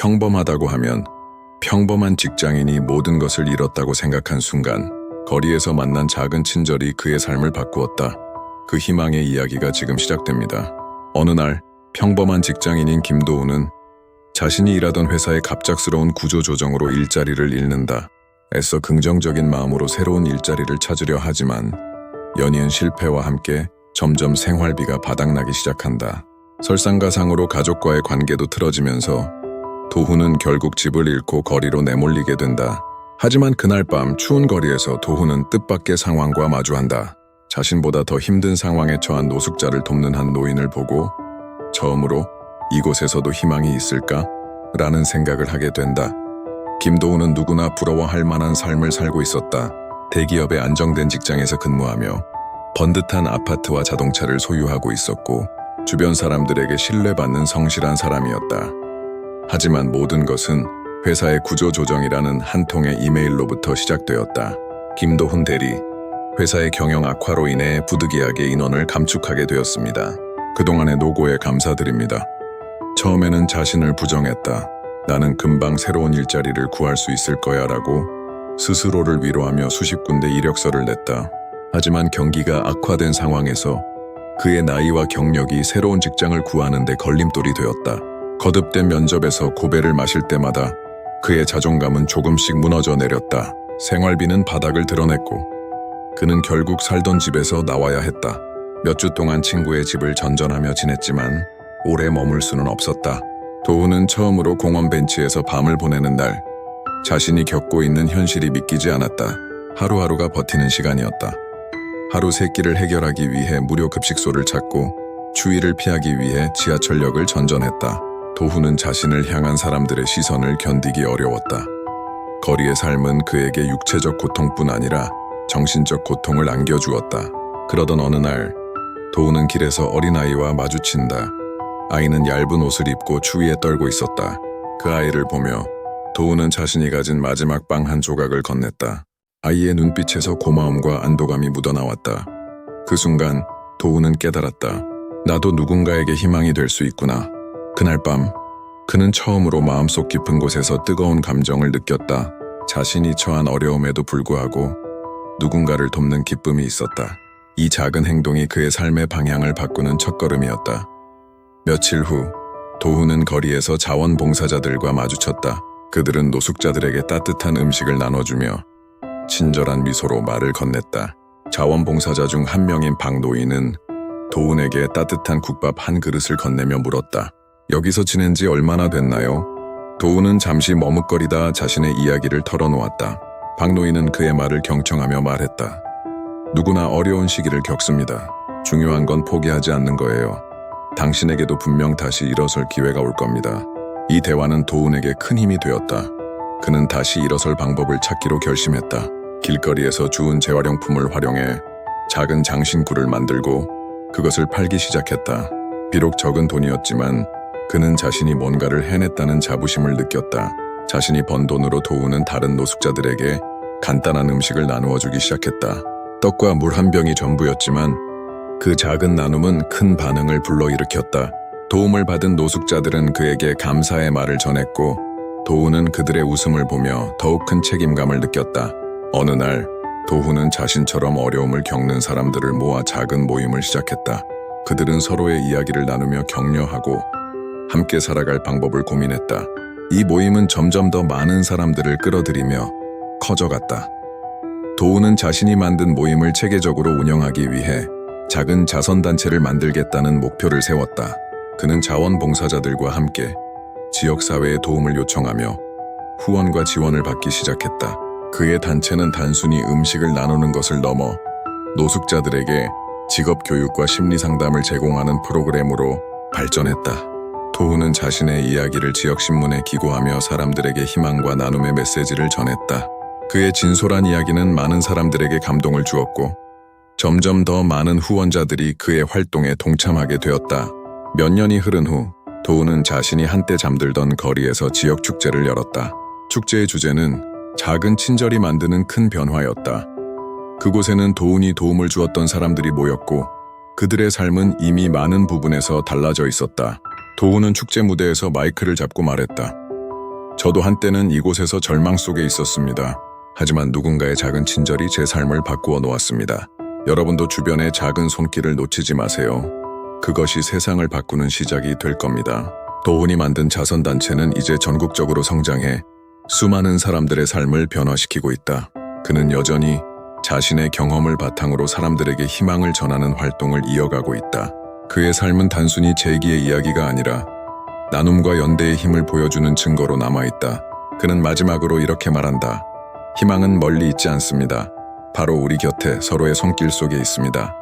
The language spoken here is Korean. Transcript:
평범하다고 하면 평범한 직장인이 모든 것을 잃었다고 생각한 순간 거리에서 만난 작은 친절이 그의 삶을 바꾸었다. 그 희망의 이야기가 지금 시작됩니다. 어느 날 평범한 직장인인 김도훈은 자신이 일하던 회사의 갑작스러운 구조조정으로 일자리를 잃는다. 애써 긍정적인 마음으로 새로운 일자리를 찾으려 하지만 연이은 실패와 함께 점점 생활비가 바닥나기 시작한다. 설상가상으로 가족과의 관계도 틀어지면서 도훈은 결국 집을 잃고 거리로 내몰리게 된다. 하지만 그날 밤 추운 거리에서 도훈은 뜻밖의 상황과 마주한다. 자신보다 더 힘든 상황에 처한 노숙자를 돕는 한 노인을 보고 처음으로 이곳에서도 희망이 있을까? 라는 생각을 하게 된다. 김도훈은 누구나 부러워할 만한 삶을 살고 있었다. 대기업의 안정된 직장에서 근무하며 번듯한 아파트와 자동차를 소유하고 있었고 주변 사람들에게 신뢰받는 성실한 사람이었다. 하지만 모든 것은 회사의 구조조정이라는 한 통의 이메일로부터 시작되었다. 김도훈 대리, 회사의 경영 악화로 인해 부득이하게 인원을 감축하게 되었습니다. 그동안의 노고에 감사드립니다. 처음에는 자신을 부정했다. 나는 금방 새로운 일자리를 구할 수 있을 거야 라고 스스로를 위로하며 수십 군데 이력서를 냈다. 하지만 경기가 악화된 상황에서 그의 나이와 경력이 새로운 직장을 구하는 데 걸림돌이 되었다. 거듭된 면접에서 고배를 마실 때마다 그의 자존감은 조금씩 무너져 내렸다. 생활비는 바닥을 드러냈고 그는 결국 살던 집에서 나와야 했다. 몇 주 동안 친구의 집을 전전하며 지냈지만 오래 머물 수는 없었다. 도훈은 처음으로 공원 벤치에서 밤을 보내는 날 자신이 겪고 있는 현실이 믿기지 않았다. 하루하루가 버티는 시간이었다. 하루 세 끼를 해결하기 위해 무료 급식소를 찾고 추위를 피하기 위해 지하철역을 전전했다. 도훈은 자신을 향한 사람들의 시선을 견디기 어려웠다. 거리의 삶은 그에게 육체적 고통뿐 아니라 정신적 고통을 안겨주었다. 그러던 어느 날 도훈은 길에서 어린아이와 마주친다. 아이는 얇은 옷을 입고 추위에 떨고 있었다. 그 아이를 보며 도훈은 자신이 가진 마지막 빵 한 조각을 건넸다. 아이의 눈빛에서 고마움과 안도감이 묻어나왔다. 그 순간 도훈은 깨달았다. 나도 누군가에게 희망이 될 수 있구나. 그날 밤 그는 처음으로 마음속 깊은 곳에서 뜨거운 감정을 느꼈다. 자신이 처한 어려움에도 불구하고 누군가를 돕는 기쁨이 있었다. 이 작은 행동이 그의 삶의 방향을 바꾸는 첫걸음이었다. 며칠 후 도훈은 거리에서 자원봉사자들과 마주쳤다. 그들은 노숙자들에게 따뜻한 음식을 나눠주며 친절한 미소로 말을 건넸다. 자원봉사자 중 한 명인 박노인은 도훈에게 따뜻한 국밥 한 그릇을 건네며 물었다. 여기서 지낸 지 얼마나 됐나요? 도훈은 잠시 머뭇거리다 자신의 이야기를 털어놓았다. 박노인은 그의 말을 경청하며 말했다. 누구나 어려운 시기를 겪습니다. 중요한 건 포기하지 않는 거예요. 당신에게도 분명 다시 일어설 기회가 올 겁니다. 이 대화는 도훈에게 큰 힘이 되었다. 그는 다시 일어설 방법을 찾기로 결심했다. 길거리에서 주운 재활용품을 활용해 작은 장신구를 만들고 그것을 팔기 시작했다. 비록 적은 돈이었지만 그는 자신이 뭔가를 해냈다는 자부심을 느꼈다. 자신이 번 돈으로 도훈은 다른 노숙자들에게 간단한 음식을 나누어 주기 시작했다. 떡과 물 한 병이 전부였지만 그 작은 나눔은 큰 반응을 불러일으켰다. 도움을 받은 노숙자들은 그에게 감사의 말을 전했고 도훈은 그들의 웃음을 보며 더욱 큰 책임감을 느꼈다. 어느 날 도훈은 자신처럼 어려움을 겪는 사람들을 모아 작은 모임을 시작했다. 그들은 서로의 이야기를 나누며 격려하고 함께 살아갈 방법을 고민했다. 이 모임은 점점 더 많은 사람들을 끌어들이며 커져갔다. 도훈은 자신이 만든 모임을 체계적으로 운영하기 위해 작은 자선단체를 만들겠다는 목표를 세웠다. 그는 자원봉사자들과 함께 지역사회에 도움을 요청하며 후원과 지원을 받기 시작했다. 그의 단체는 단순히 음식을 나누는 것을 넘어 노숙자들에게 직업교육과 심리상담을 제공하는 프로그램으로 발전했다. 도훈은 자신의 이야기를 지역신문에 기고하며 사람들에게 희망과 나눔의 메시지를 전했다. 그의 진솔한 이야기는 많은 사람들에게 감동을 주었고 점점 더 많은 후원자들이 그의 활동에 동참하게 되었다. 몇 년이 흐른 후 도훈은 자신이 한때 잠들던 거리에서 지역 축제를 열었다. 축제의 주제는 작은 친절이 만드는 큰 변화였다. 그곳에는 도훈이 도움을 주었던 사람들이 모였고 그들의 삶은 이미 많은 부분에서 달라져 있었다. 도훈은 축제 무대에서 마이크를 잡고 말했다. 저도 한때는 이곳에서 절망 속에 있었습니다. 하지만 누군가의 작은 친절이 제 삶을 바꾸어 놓았습니다. 여러분도 주변의 작은 손길을 놓치지 마세요. 그것이 세상을 바꾸는 시작이 될 겁니다. 도훈이 만든 자선단체는 이제 전국적으로 성장해 수많은 사람들의 삶을 변화시키고 있다. 그는 여전히 자신의 경험을 바탕으로 사람들에게 희망을 전하는 활동을 이어가고 있다. 그의 삶은 단순히 재기의 이야기가 아니라 나눔과 연대의 힘을 보여주는 증거로 남아있다. 그는 마지막으로 이렇게 말한다. 희망은 멀리 있지 않습니다. 바로 우리 곁에 서로의 손길 속에 있습니다.